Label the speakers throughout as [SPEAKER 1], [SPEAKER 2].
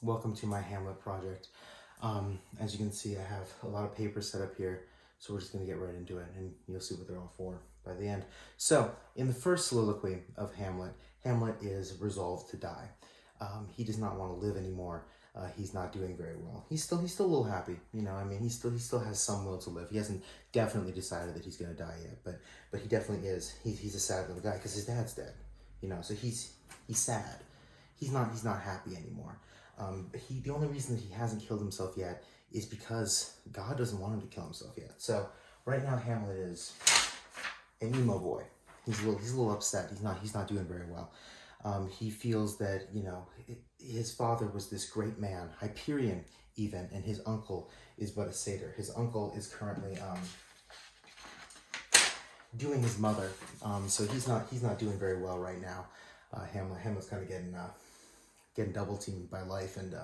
[SPEAKER 1] Welcome to my Hamlet project. As you can see, I have a lot of papers set up here, so we're just going to get right into it, and you'll see what they're all for by the end. So, in the first soliloquy of Hamlet, Hamlet is resolved to die. He does not want to live anymore. He's not doing very well. He's still a little happy, you know. I mean, he still has some will to live. He hasn't definitely decided that he's going to die yet, but he definitely is. He's a sad little guy because his dad's dead, you know. So he's sad. He's not happy anymore. The only reason that he hasn't killed himself yet is because God doesn't want him to kill himself yet. So right now Hamlet is an emo boy. He's a little upset. He's not doing very well. He feels that, you know, his father was this great man, Hyperion even, and his uncle is but a satyr. His uncle is currently doing his mother. So he's not doing very well right now. Hamlet's kind of getting double teamed by life and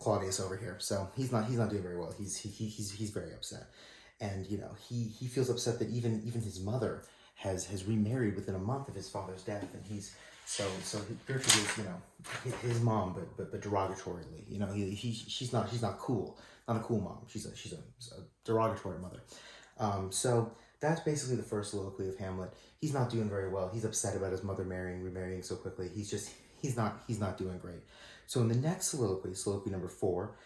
[SPEAKER 1] Claudius over here. So he's not doing very well. He's very upset, and you know he feels upset that even his mother has remarried within a month of his father's death, and he's so Gertrude is, you know, his mom, but derogatorily. You know, she's not cool, not a cool mom. She's a derogatory mother. So that's basically the first soliloquy of Hamlet. He's not doing very well. He's upset about his mother remarrying so quickly. He's not doing great. So in the next soliloquy number 4,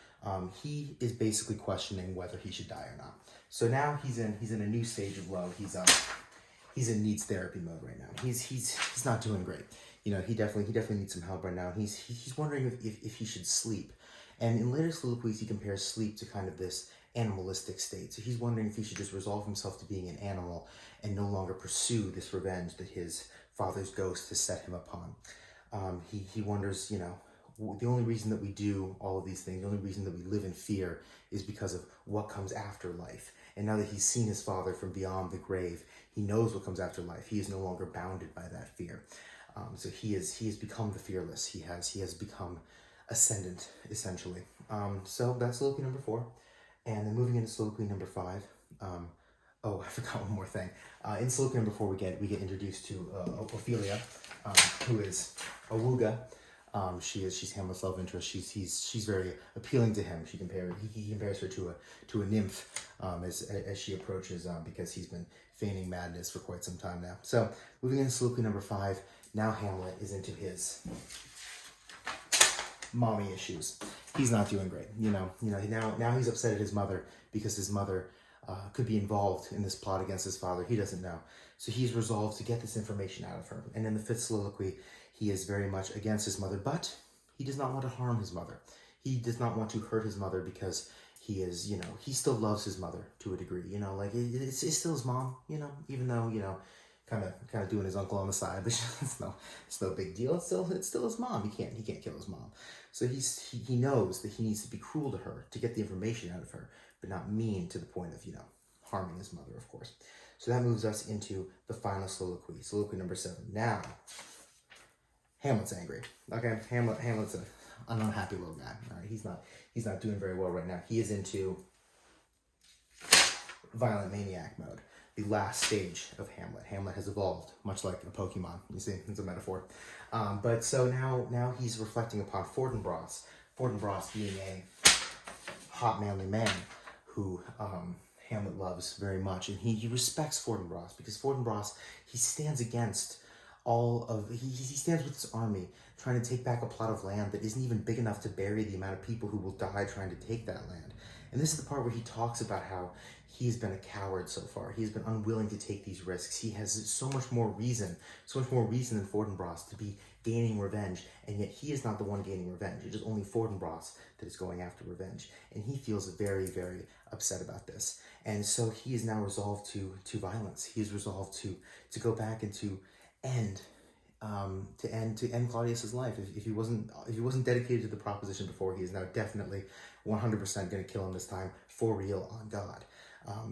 [SPEAKER 1] he is basically questioning whether he should die or not. So now he's in a new stage of love. He's in needs therapy mode right now. He's not doing great. You know, he definitely needs some help right now. He's wondering if he should sleep. And in later soliloquies, he compares sleep to kind of this animalistic state. So he's wondering if he should just resolve himself to being an animal and no longer pursue this revenge that his father's ghost has set him upon. He wonders, you know, the only reason that we do all of these things, the only reason that we live in fear is because of what comes after life. And now that he's seen his father from beyond the grave, he knows what comes after life. He is no longer bounded by that fear. So he has become the fearless. He has become ascendant, essentially. So that's soliloquy number 4. And then moving into soliloquy number 5. Oh, I forgot one more thing. In soliloquy number 4, we get introduced to Ophelia, who is a Wooga. She's Hamlet's love interest. She's very appealing to him. He compares her to a nymph as she approaches, because he's been feigning madness for quite some time now. So moving into soliloquy number 5, now Hamlet is into his mommy issues. He's not doing great. You know. Now he's upset at his mother because his mother could be involved in this plot against his father. He doesn't know. So he's resolved to get this information out of her. And in the 5th soliloquy, he is very much against his mother, but he does not want to harm his mother. He does not want to hurt his mother because he is, you know, he still loves his mother to a degree. You know, like it's still his mom, you know, even though, you know, kind of doing his uncle on the side, but it's no big deal. It's still his mom. He can't kill his mom. So he knows that he needs to be cruel to her to get the information out of her, but not mean to the point of, you know, harming his mother, of course. So that moves us into the final soliloquy number 7. Now, Hamlet's angry. Okay, Hamlet's an unhappy little guy. All right, he's not doing very well right now. He is into violent maniac mode. The last stage of Hamlet. Hamlet has evolved, much like a Pokemon. You see, it's a metaphor. But so now he's reflecting upon Fortinbras. Fortinbras being a hot, manly man who Hamlet loves very much, and he respects Fortinbras because Fortinbras, he stands against he stands with his army trying to take back a plot of land that isn't even big enough to bury the amount of people who will die trying to take that land. And this is the part where he talks about how he's been a coward so far. He's been unwilling to take these risks. He has so much more reason than Fortinbras to be gaining revenge, and yet he is not the one gaining revenge. It is only Fortinbras that is going after revenge, and he feels very, very upset about this. And so he is now resolved to violence. He is resolved to go back and to end Claudius's life. If he wasn't dedicated to the proposition before, he is now definitely 100% going to kill him this time for real on God.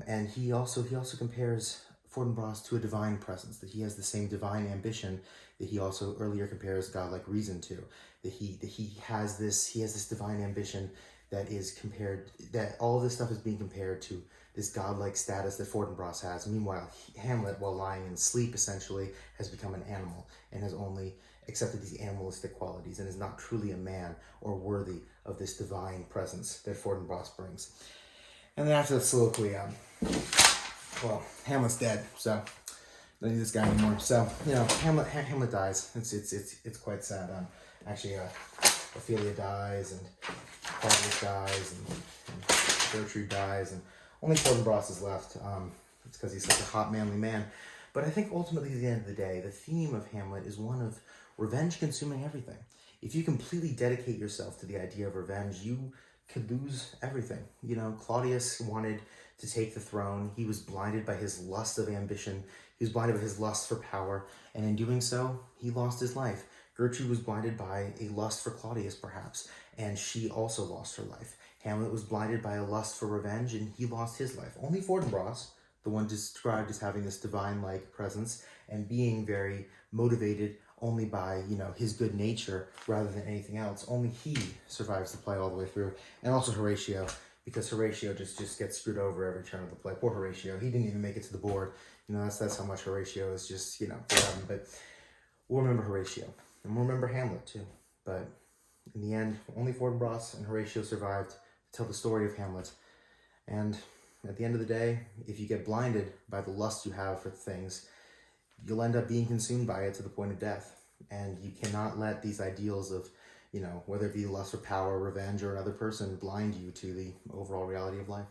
[SPEAKER 1] And he also compares Fortinbras to a divine presence, that he has the same divine ambition that he also earlier compares godlike reason to, that he has this divine ambition that all of this stuff is being compared to this godlike status that Fortinbras has. Meanwhile, Hamlet, while lying in sleep, essentially, has become an animal and has only accepted these animalistic qualities and is not truly a man or worthy of this divine presence that Fortinbras brings. And then after the soliloquy, well, Hamlet's dead, so don't need this guy anymore. So, you know, Hamlet dies. It's quite sad. Actually, Ophelia dies, and Claudius dies, and Gertrude dies, and only Fortinbras is left. It's because he's such a hot, manly man. But I think ultimately, at the end of the day, the theme of Hamlet is one of revenge consuming everything. If you completely dedicate yourself to the idea of revenge, you could lose everything. You know, Claudius wanted to take the throne. He was blinded by his lust of ambition. He was blinded by his lust for power. And in doing so, he lost his life. Gertrude was blinded by a lust for Claudius, perhaps, and she also lost her life. Hamlet was blinded by a lust for revenge, and he lost his life. Only Fortinbras, the one described as having this divine-like presence and being very motivated only by, you know, his good nature rather than anything else, only he survives the play all the way through. And also Horatio, because Horatio just gets screwed over every turn of the play. Poor Horatio. He didn't even make it to the board. You know, that's how much Horatio is just, you know, forgotten. But we'll remember Horatio. And we'll remember Hamlet, too. But in the end, only Fortinbras and Horatio survived to tell the story of Hamlet. And at the end of the day, if you get blinded by the lust you have for things, you'll end up being consumed by it to the point of death. And you cannot let these ideals of, you know, whether it be lust for power, revenge, or another person blind you to the overall reality of life.